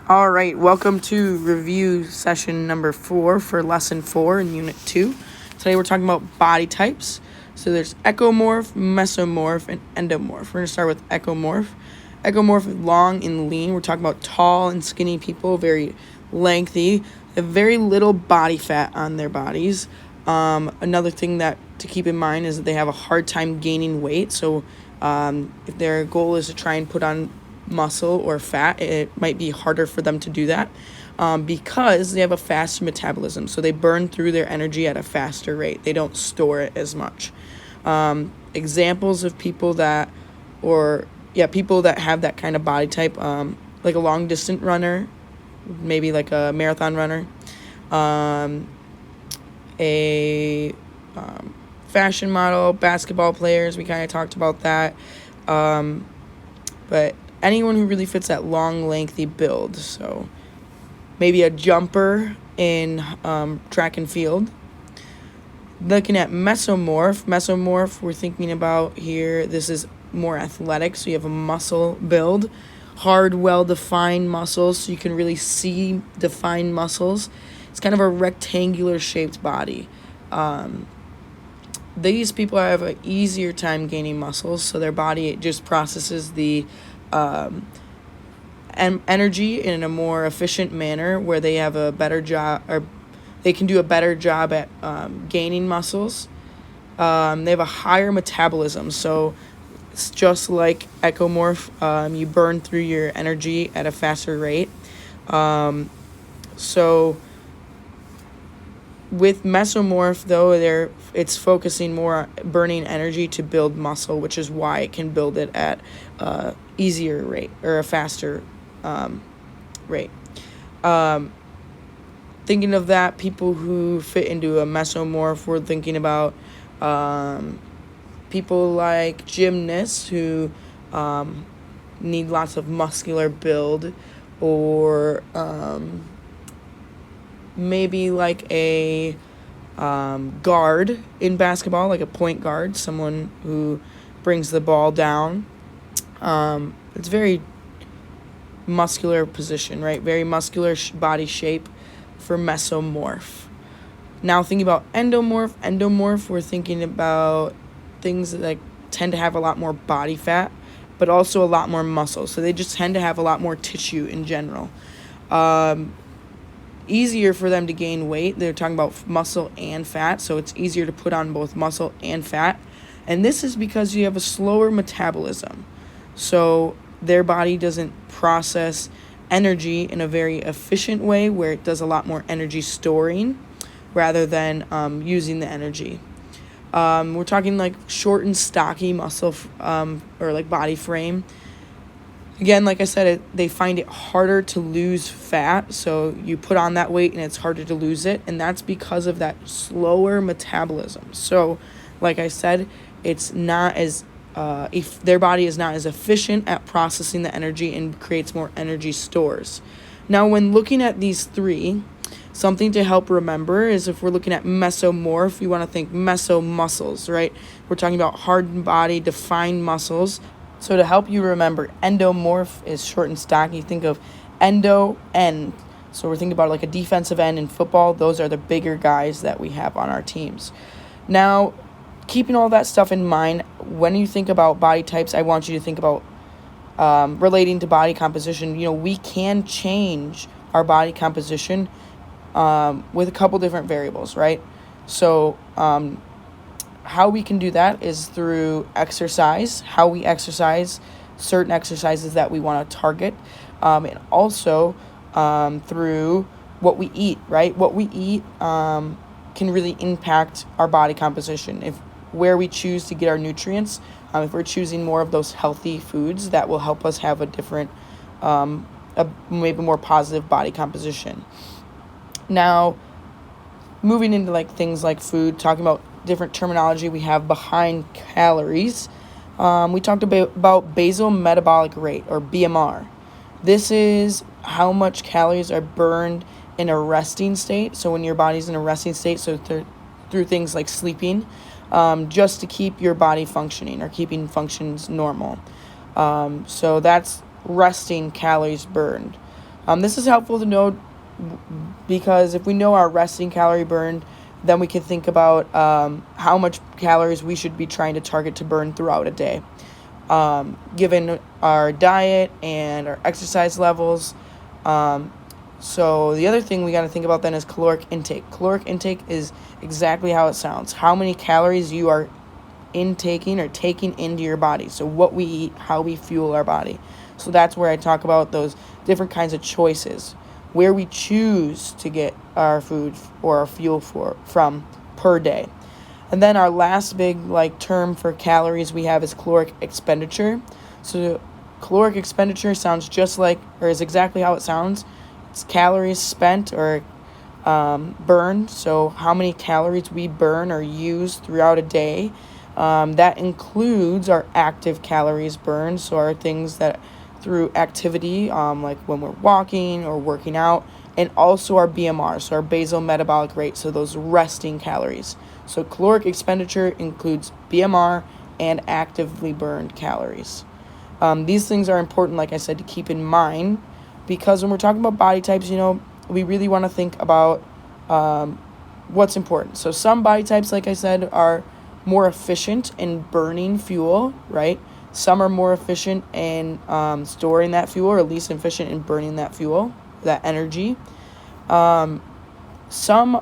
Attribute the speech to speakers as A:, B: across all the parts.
A: All right, welcome to review session number 4 for lesson 4 in Unit 2. Today we're talking about body types. So there's ectomorph, mesomorph, and endomorph. We're going to start with ectomorph. Ectomorph is long and lean. We're talking about tall and skinny people, very lengthy, have very little body fat on their bodies. Another thing that to keep in mind is that they have a hard time gaining weight. So if their goal is to try and put on muscle or fat, it might be harder for them to do that because they have a faster metabolism. So they burn through their energy at a faster rate. They don't store it as much. Examples of people that have that kind of body type, like a long distance runner, maybe like a marathon runner, a fashion model, basketball players. We kind of talked about that. But anyone who really fits that long, lengthy build. So maybe a jumper in track and field. Looking at mesomorph, we're thinking about here, this is more athletic, so you have a muscle build, hard, well-defined muscles, so you can really see defined muscles. It's kind of a rectangular shaped body. These people have an easier time gaining muscles, so their body just processes the energy in a more efficient manner, where they have a better job, or they can do a better job at gaining muscles. They have a higher metabolism, so it's just like ectomorph. You burn through your energy at a faster rate. So with mesomorph, though, it's focusing more on burning energy to build muscle, which is why it can build it at easier rate or a faster rate. Thinking of that, people who fit into a mesomorph, we're thinking about people like gymnasts who need lots of muscular build, or maybe like a guard in basketball, like a point guard, someone who brings the ball down. It's very muscular position, right? Very muscular body shape for mesomorph. Now thinking about endomorph, we're thinking about things that tend to have a lot more body fat, but also a lot more muscle. So they just tend to have a lot more tissue in general. Easier for them to gain weight. They're talking about muscle and fat, so it's easier to put on both muscle and fat. And this is because you have a slower metabolism. So their body doesn't process energy in a very efficient way, where it does a lot more energy storing rather than using the energy. We're talking like short and stocky muscle or like body frame. Again, like I said, they find it harder to lose fat, so you put on that weight and it's harder to lose it, and that's because of that slower metabolism. So, like I said, it's not as if their body is not as efficient at processing the energy and creates more energy stores. Now, when looking at these three, something to help remember is if we're looking at mesomorph, you want to think meso muscles, right? We're talking about hard body, defined muscles. So to help you remember, endomorph is short and stocky. Think of endo, end. So we're thinking about like a defensive end in football. Those are the bigger guys that we have on our teams. Now, keeping all that stuff in mind, when you think about body types, I want you to think about relating to body composition. We can change our body composition with a couple different variables, right? So how we can do that is through exercise, how we exercise, certain exercises that we want to target, and also through what we eat, right? What we eat can really impact our body composition. If where we choose to get our nutrients, if we're choosing more of those healthy foods, that will help us have a different, maybe more positive body composition. Now, moving into like things like food, talking about different terminology we have behind calories. We talked about basal metabolic rate, or BMR. This is how much calories are burned in a resting state. So when your body's in a resting state, so through things like sleeping, just to keep your body functioning or keeping functions normal. So that's resting calories burned. This is helpful to know because if we know our resting calorie burn, then we can think about how much calories we should be trying to target to burn throughout a day. Given our diet and our exercise levels. So the other thing we got to think about then is caloric intake. Caloric intake is exactly how it sounds. How many calories you are intaking or taking into your body. So what we eat, how we fuel our body. So that's where I talk about those different kinds of choices, where we choose to get our food or our fuel from per day. And then our last big term for calories we have is caloric expenditure. So caloric expenditure sounds just like, or is exactly how it sounds. It's calories spent or burned. So how many calories we burn or use throughout a day. That includes our active calories burned. So our things that through activity, like when we're walking or working out, and also our BMR, so our basal metabolic rate, so those resting calories. So caloric expenditure includes BMR and actively burned calories. These things are important, like I said, to keep in mind because when we're talking about body types, we really want to think about what's important. So some body types, like I said, are more efficient in burning fuel, right? Some are more efficient in storing that fuel, or least efficient in burning that fuel, that energy. Some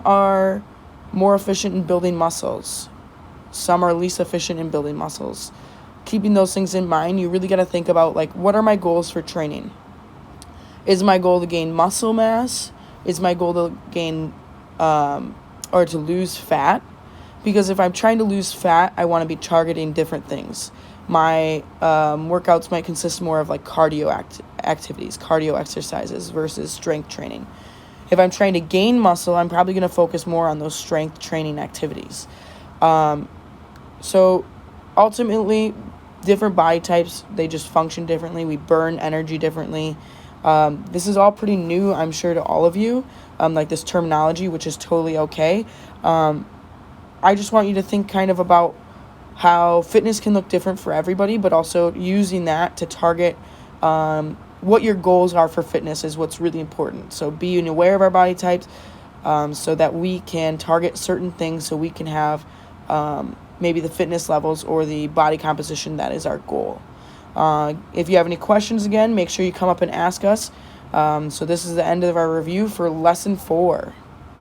A: are more efficient in building muscles. Some are least efficient in building muscles. Keeping those things in mind, you really got to think about what are my goals for training? Is my goal to gain muscle mass? Is my goal to gain or to lose fat? Because if I'm trying to lose fat, I want to be targeting different things. My workouts might consist more of cardio activities, cardio exercises versus strength training. If I'm trying to gain muscle, I'm probably going to focus more on those strength training activities. So ultimately, different body types, they just function differently. We burn energy differently. This is all pretty new, I'm sure, to all of you, this terminology, which is totally okay. I just want you to think kind of about how fitness can look different for everybody, but also using that to target what your goals are for fitness is what's really important. So being aware of our body types so that we can target certain things so we can have maybe the fitness levels or the body composition that is our goal. If you have any questions, again, make sure you come up and ask us. So this is the end of our review for Lesson 4.